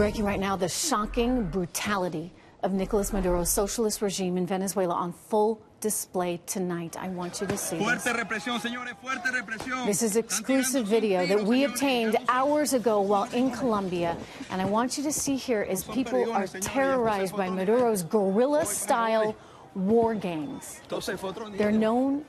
Breaking right now, the shocking brutality of Nicolas Maduro's socialist regime in Venezuela on full display tonight. I want you to see this. This is exclusive video that we obtained hours ago while in Colombia. And I want you to see here as people are terrorized by Maduro's guerrilla-style war gangs. They're known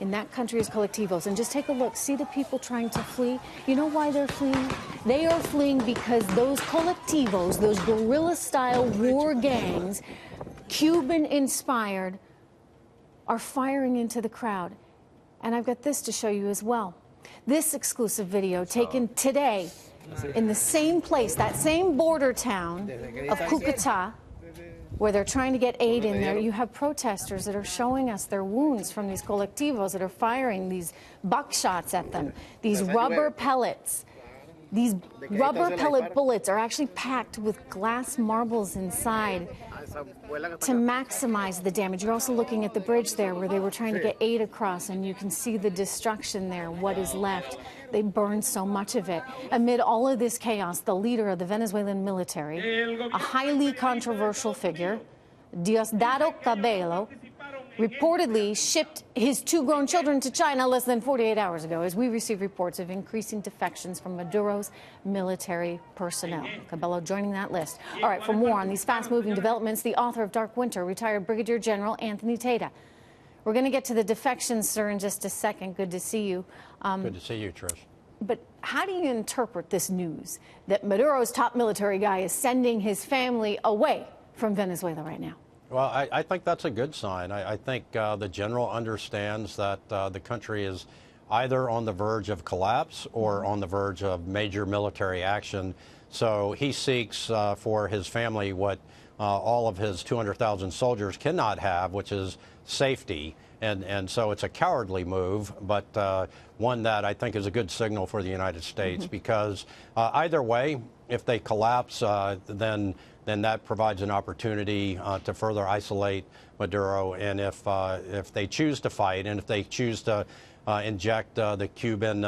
in that country as colectivos. And just take a look. See the people trying to flee? You know why they're fleeing? They are fleeing because those colectivos, those guerrilla-style war gangs, Cuban-inspired, are firing into the crowd. And I've got this to show you as well. This exclusive video taken today in the same place, that same border town of Cucuta, where they're trying to get aid in there. You have protesters that are showing us their wounds from these colectivos that are firing these buckshots at them, these rubber pellets. These rubber pellet bullets are actually packed with glass marbles inside to maximize the damage. You're also looking at the bridge there where they were trying to get aid across, and you can see the destruction there, what is left. They burned so much of it. Amid all of this chaos, the leader of the Venezuelan military, a highly controversial figure, Diosdado Cabello, reportedly shipped his 2 grown children to China less than 48 hours ago, as we receive reports of increasing defections from Maduro's military personnel. Cabello joining that list. All right, for more on these fast-moving developments, the author of Dark Winter, retired Brigadier General Anthony Tata. We're going to get to the defections, sir, in just a second. Good to see you. Good to see you, Trish. But how do you interpret this news that Maduro's top military guy is sending his family away from Venezuela right now? Well, I think that's a good sign. I think the general understands that the country is either on the verge of collapse or on the verge of major military action. So he seeks for his family what all of his 200,000 soldiers cannot have, which is safety. And so it's a cowardly move, but one that I think is a good signal for the United States, because either way, if they collapse, then that provides an opportunity to further isolate Maduro. And if they choose to fight, and if they choose to inject the Cuban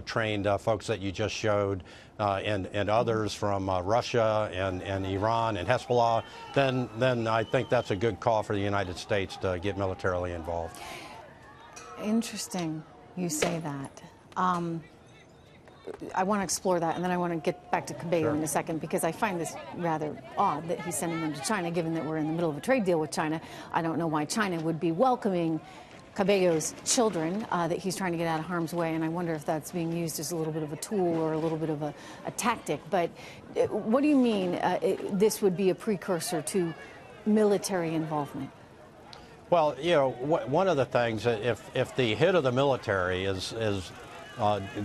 trained folks that you just showed, and others from Russia and Iran and Hezbollah, then I think that's a good call for the United States to get militarily involved. Interesting you say that. I want to explore that, and then I want to get back to Cabello in a second, because I find this rather odd that he's sending them to China, given that we're in the middle of a trade deal with China. I don't know why China would be welcoming Cabello's children that he's trying to get out of harm's way, and I wonder if that's being used as a little bit of a tool or a little bit of a tactic. But what do you mean this would be a precursor to military involvement? Well, you know, one of the things, if the head of the military is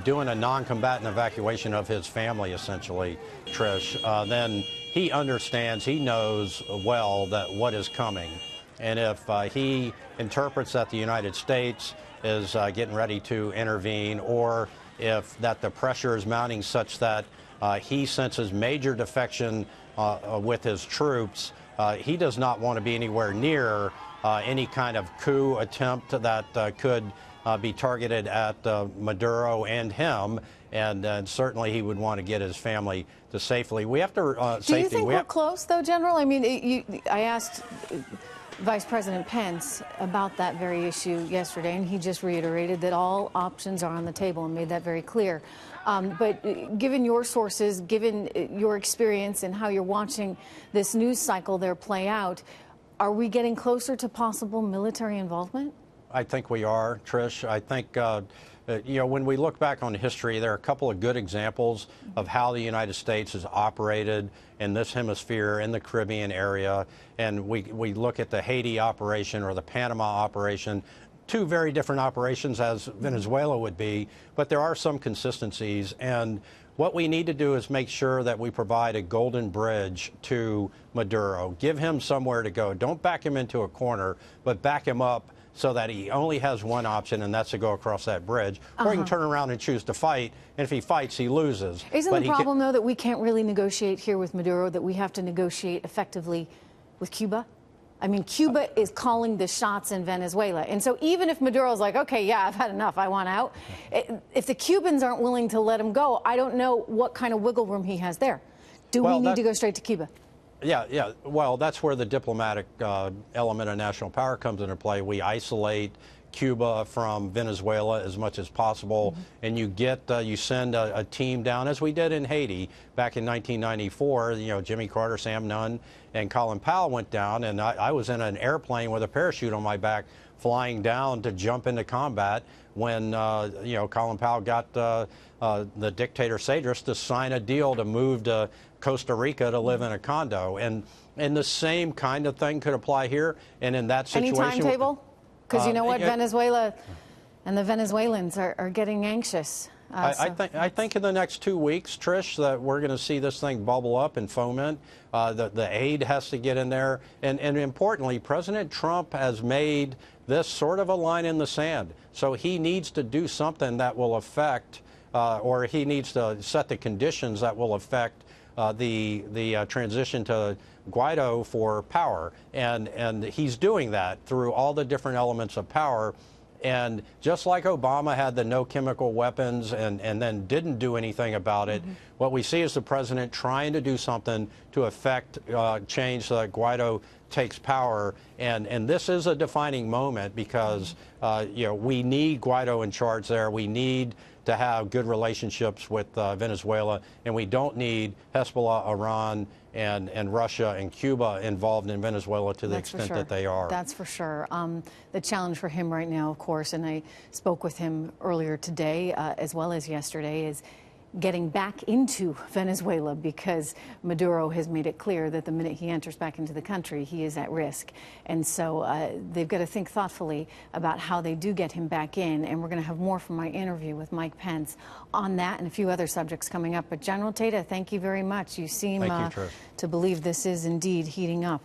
doing a non-combatant evacuation of his family, essentially, Trish, then he understands, he knows well that what is coming. And if he interprets that the United States is getting ready to intervene, or if that the pressure is mounting such that he senses major defection with his troops, he does not want to be anywhere near any kind of coup attempt that could be targeted at Maduro and him, and certainly he would want to get his family to safely. We have to Do you think we're close, though, General? I mean, I asked Vice President Pence about that very issue yesterday, and he just reiterated that all options are on the table and made that very clear. But given your sources, given your experience and how you're watching this news cycle there play out, are we getting closer to possible military involvement? I think we are, Trish. I think, you know, when we look back on history, there are a couple of good examples of how the United States has operated in this hemisphere, in the Caribbean area. And we look at the Haiti operation or the Panama operation, 2 very different operations as Venezuela would be, but there are some consistencies. And what we need to do is make sure that we provide a golden bridge to Maduro. Give him somewhere to go. Don't back him into a corner, but back him up so that he only has one option, and that's to go across that bridge. Or he can turn around and choose to fight, and if he fights, he loses. Isn't the problem, though, that we can't really negotiate here with Maduro, that we have to negotiate effectively with Cuba? I mean, Cuba is calling the shots in Venezuela. And so even if Maduro's like, okay, yeah, I've had enough, I want out, if the Cubans aren't willing to let him go, I don't know what kind of wiggle room he has there. Do we need to go straight to Cuba? Yeah. Well, that's where the diplomatic element of national power comes into play. We isolate Cuba from Venezuela as much as possible, and you send a team down, as we did in Haiti back in 1994. Jimmy Carter, Sam Nunn, and Colin Powell went down, and I was in an airplane with a parachute on my back, flying down to jump into combat when Colin Powell got the dictator Cedras to sign a deal to move to Costa Rica to live in a condo, and the same kind of thing could apply here. And in that situation, any timetable? Because you know what, Venezuela and the Venezuelans are getting anxious. I think in the next 2 weeks, Trish, that we're going to see this thing bubble up and foment. The aid has to get in there, and importantly, President Trump has made this sort of a line in the sand. So he needs to do something that will affect, or he needs to set the conditions that will affect the transition to Guaido for power, and he's doing that through all the different elements of power. And just like Obama had the no chemical weapons and then didn't do anything about it, what we see is the president trying to do something to affect change so that Guaido takes power. And this is a defining moment because we need Guaido in charge there. We need to have good relationships with Venezuela, and we don't need Hezbollah, Iran, and Russia and Cuba involved in Venezuela to the extent that they are. That's for sure. The challenge for him right now, of course, and I spoke with him earlier today as well as yesterday, is getting back into Venezuela, because Maduro has made it clear that the minute he enters back into the country, he is at risk. And so they've got to think thoughtfully about how they do get him back in. And we're going to have more from my interview with Mike Pence on that and a few other subjects coming up. But General Tata, thank you very much. You seem to believe this is indeed heating up.